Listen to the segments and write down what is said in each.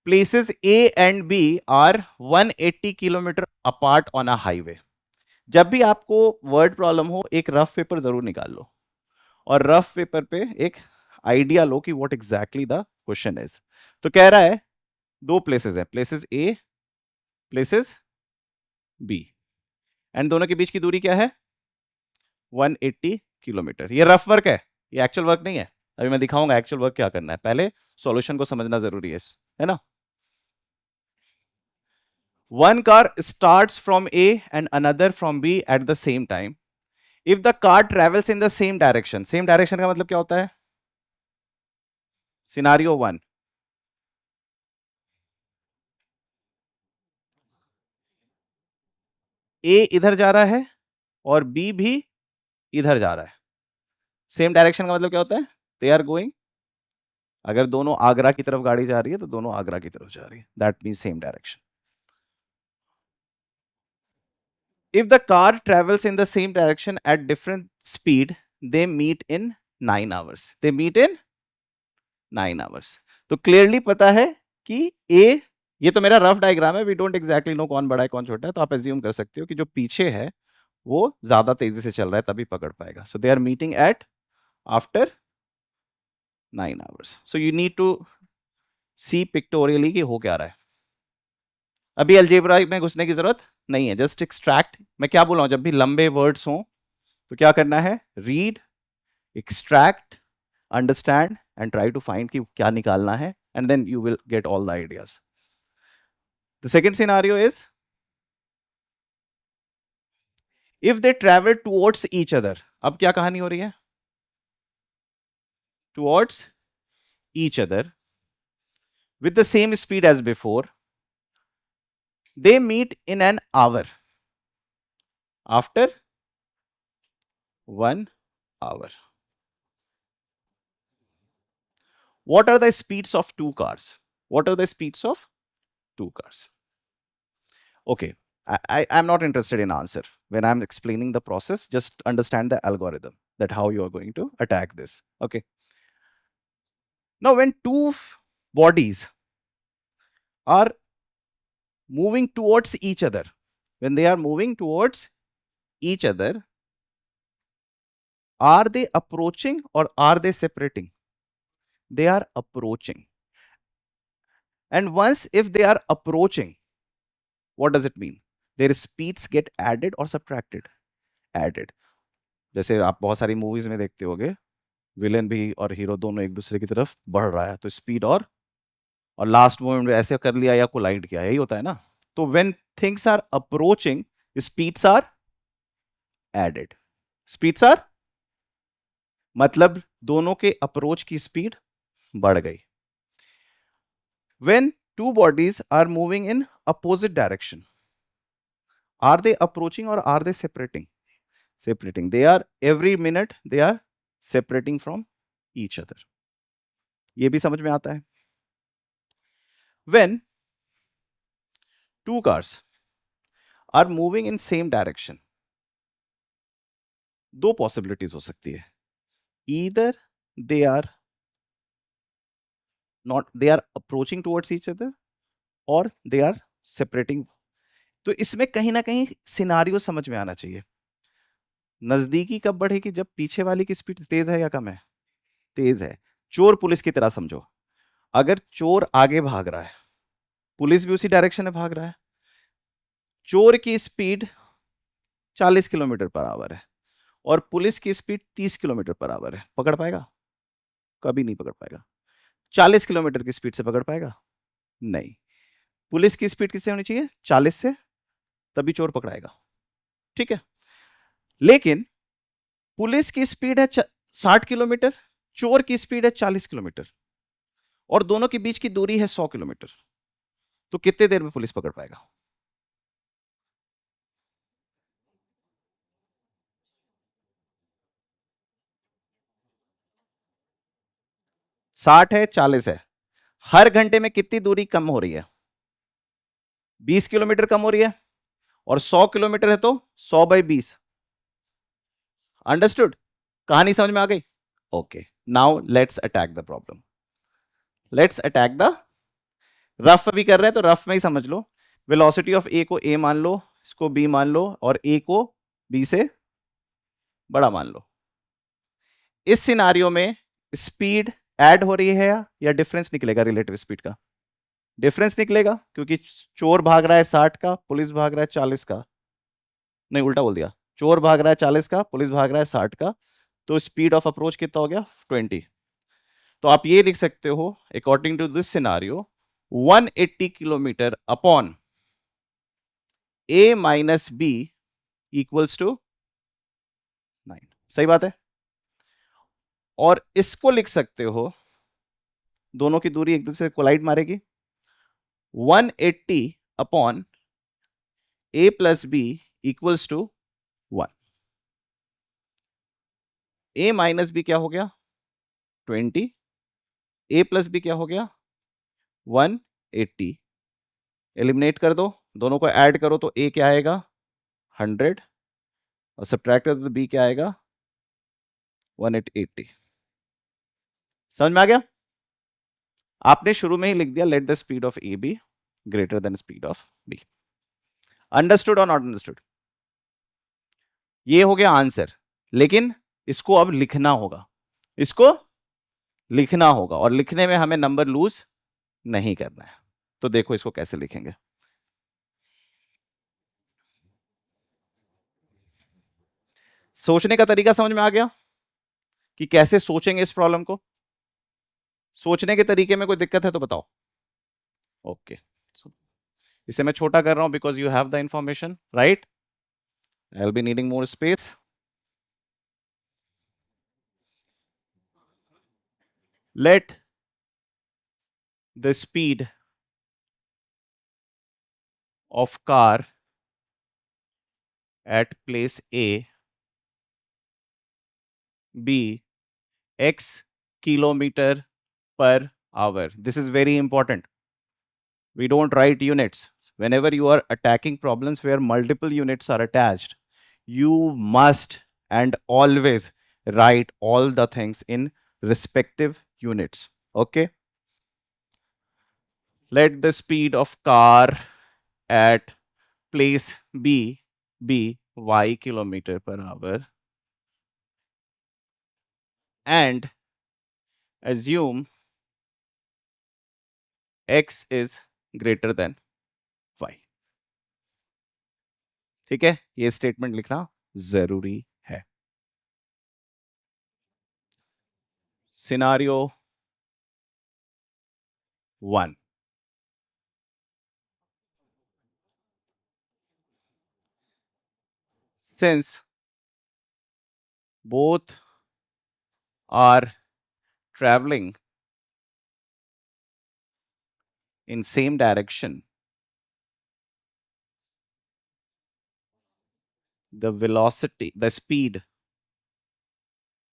places A and B are 180 kilometre apart on a highway. जब भी आपको word problem हो, एक रफ पेपर जरूर निकाल लो और रफ पेपर पे एक आइडिया लो कि what exactly the question is. तो कह रहा है दो प्लेसेस है, places A, places B, and दोनों के बीच की दूरी क्या है? 180 किलोमीटर। ये रफ वर्क है, ये एक्चुअल वर्क नहीं है। अभी मैं दिखाऊंगा एक्चुअल वर्क क्या करना है, पहले सॉल्यूशन को समझना जरूरी है ना। One car starts from A and another from B at the same time. If the car travels in the same direction का मतलब क्या होता है? सिनारियो 1, A इधर जा रहा है और B भी इधर जा रहा है। सेम डायरेक्शन का मतलब क्या होता है? दे आर गोइंग, अगर दोनों आगरा की तरफ गाड़ी जा रही है तो दोनों आगरा की तरफ जा रही है, that means same direction. If the car travels in the same direction at different speed, they meet in 9 hours. They meet in 9 hours. तो क्लियरली पता है कि A, ये तो मेरा रफ डायग्राम है, वी डोंट एग्जैक्टली नो कौन बड़ा है कौन छोटा है, तो आप एज्यूम कर सकते हो कि जो पीछे है वो ज्यादा तेजी से चल रहा है तभी पकड़ पाएगा। So they are meeting at after 9 hours. So you need to see pictorially कि हो क्या रहा है। अभी अलजेब्रा में घुसने की जरूरत नहीं है, जस्ट एक्सट्रैक्ट। मैं क्या बोल रहा हूं, जब भी लंबे वर्ड्स हों तो क्या करना है? Read, extract, understand and try to find कि क्या निकालना है, and then you will get all the ideas. The second scenario is if they travel towards each other. अब क्या कहानी हो रही है? Towards each other with the same speed as before, they meet in an hour. After 1 hour. What are the speeds of two cars? What are the speeds of two cars? Okay, I'm not interested in answer. When I'm explaining the process, just understand the algorithm, that how you are going to attack this. Okay. Now, when two bodies are moving towards each other, when they are moving towards each other, are they approaching or are they separating? They are approaching. And once if they are approaching, what does it mean? Their speeds get added or subtracted? Added. जैसे आप बहुत सारी movies में देखते होगे, villain भी और hero दोनों एक दूसरे की तरफ बढ़ रहा है तो स्पीड और लास्ट मोमेंट में ऐसे कर लिया या कोलाइड किया, यही होता है ना। तो when things are approaching, speeds are added. Speeds are मतलब दोनों के अप्रोच की स्पीड बढ़ गई। When two bodies are moving in opposite direction, are they approaching or are they separating? Separating. They are every minute they are separating from each other. ये भी समझ में आता है। When two cars are moving in same direction, दो possibilities हो सकती है। Either they are approaching towards each other or they are separating. तो इसमें कहीं ना कहीं सिनारियो समझ में आना चाहिए। नजदीकी कब बढ़ेगी? जब पीछे वाली की स्पीड तेज है या कम है? तेज है। चोर पुलिस की तरह समझो, अगर चोर आगे भाग रहा है, पुलिस भी उसी डायरेक्शन में भाग रहा है, चोर की स्पीड 40 किलोमीटर पर आवर है और पुलिस की स्पीड 30 किलोमीटर पर आवर है, पकड़ पाएगा? कभी नहीं पकड़ पाएगा। 40 किलोमीटर की स्पीड से पकड़ पाएगा? नहीं। पुलिस की स्पीड किससे होनी चाहिए? 40 से, तभी चोर पकड़ाएगा। ठीक है। लेकिन पुलिस की स्पीड है 60 किलोमीटर, चोर की स्पीड है 40 किलोमीटर और दोनों के बीच की दूरी है 100 किलोमीटर, तो कितने देर में पुलिस पकड़ पाएगा? 60 है, 40 है, हर घंटे में कितनी दूरी कम हो रही है? 20 किलोमीटर कम हो रही है, और 100 किलोमीटर है तो 100/20। अंडरस्टूड? कहानी समझ में आ गई? Okay, now let's attack the problem. Let's attack the rough भी कर रहे हैं तो रफ में ही समझ लो। वेलोसिटी ऑफ ए को ए मान लो, इसको बी मान लो, और ए को बी से बड़ा मान लो। इस सिनारियो में स्पीड ऐड हो रही है या डिफरेंस निकलेगा रिलेटिव स्पीड का? डिफरेंस निकलेगा, क्योंकि चोर भाग रहा है 60 का, पुलिस भाग रहा है 40 का। नहीं, उल्टा बोल दिया, चोर भाग रहा है 40 का, पुलिस भाग रहा है 60 का, तो स्पीड ऑफ अप्रोच कितना हो गया? 20। तो आप ये लिख सकते हो, according to this scenario, 180 kilometre upon A minus B equals to 9। सही बात है। और इसको लिख सकते हो, दोनों की दूरी एक दूसरे से कोलाइड मारेगी, 180 upon A plus B equals to 1। A minus B क्या हो गया? 20। ए प्लस बी क्या हो गया? 180। एलिमिनेट कर दो, दोनों को ऐड करो तो ए क्या आएगा? 100, और सब्ट्रैक्ट कर दो तो बी क्या आएगा? 180। समझ में आ गया? आपने शुरू में ही लिख दिया let the speed of A B greater than speed of B. Understood और नॉट अंडरस्टूड? ये हो गया आंसर, लेकिन इसको अब लिखना होगा, इसको लिखना होगा, और लिखने में हमें नंबर लूज नहीं करना है। तो देखो इसको कैसे लिखेंगे। सोचने का तरीका समझ में आ गया कि कैसे सोचेंगे इस प्रॉब्लम को? सोचने के तरीके में कोई दिक्कत है तो बताओ। ओके, इसे मैं छोटा कर रहा हूं because you have the information, right? I will be needing more space. Let the speed of car at place A be x kilometer per hour. This is very important. We don't write units. Whenever you are attacking problems where multiple units are attached, you must and always write all the things in respective units. Okay? Let the speed of car at place B be y kilometer per hour, and assume x is greater than y। ठीक है, ये statement लिखना जरूरी है। Scenario 1, since both are traveling in same direction, the velocity, the speed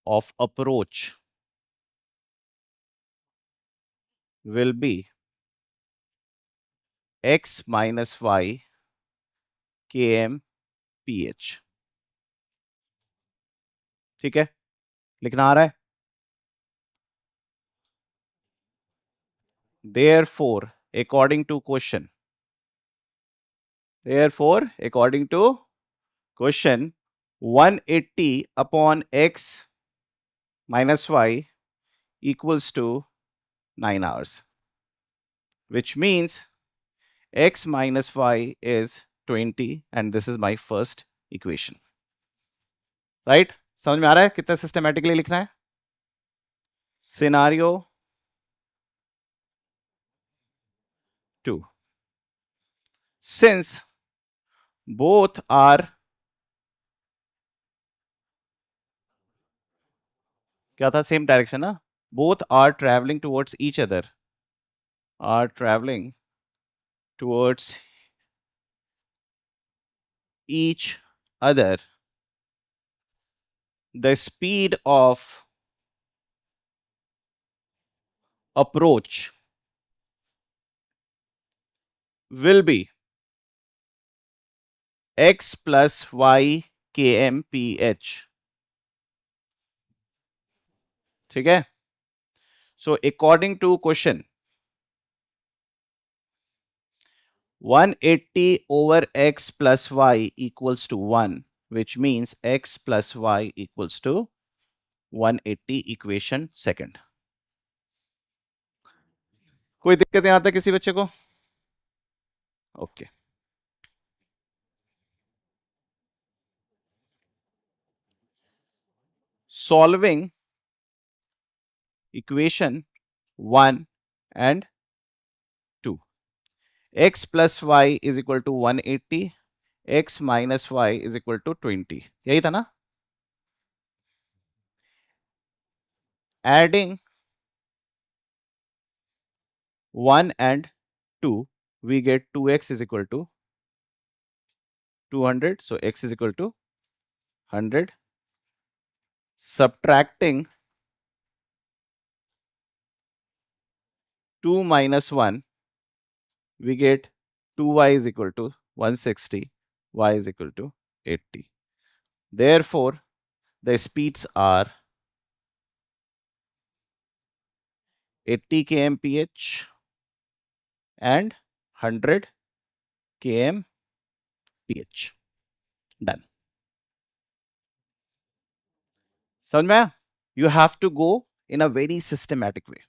of approach will be x minus y km ph। ठीक है, लिखना आ रहा है? Therefore, according to question, therefore, according to question, 180 upon x minus y equals to 9 hours, which means x minus y is 20, and this is my first equation. Right? समझ में आ रहा है कितना सिस्टमैटिकली लिखना है? सिनारियो 2, since both are, क्या था? Same direction ना? both are traveling towards each other, are traveling towards each other, the speed of approach will be x plus y km ph। ठीक है? So according to question, 180 over x plus y equals to 1, which means x plus y equals to 180 equation second. कोई दिक्कत यहां तक किसी बच्चे को? Okay. Solving equation 1 and 2, x plus y is equal to 180, x minus y is equal to 20, यही था ना? Adding 1 and 2, we get 2x is equal to 200, so x is equal to 100. Subtracting 2 minus 1, we get 2y is equal to 160, y is equal to 80. Therefore, the speeds are 80 kmph and 100 kmph. Done. समझ में आया? You have to go in a very systematic way.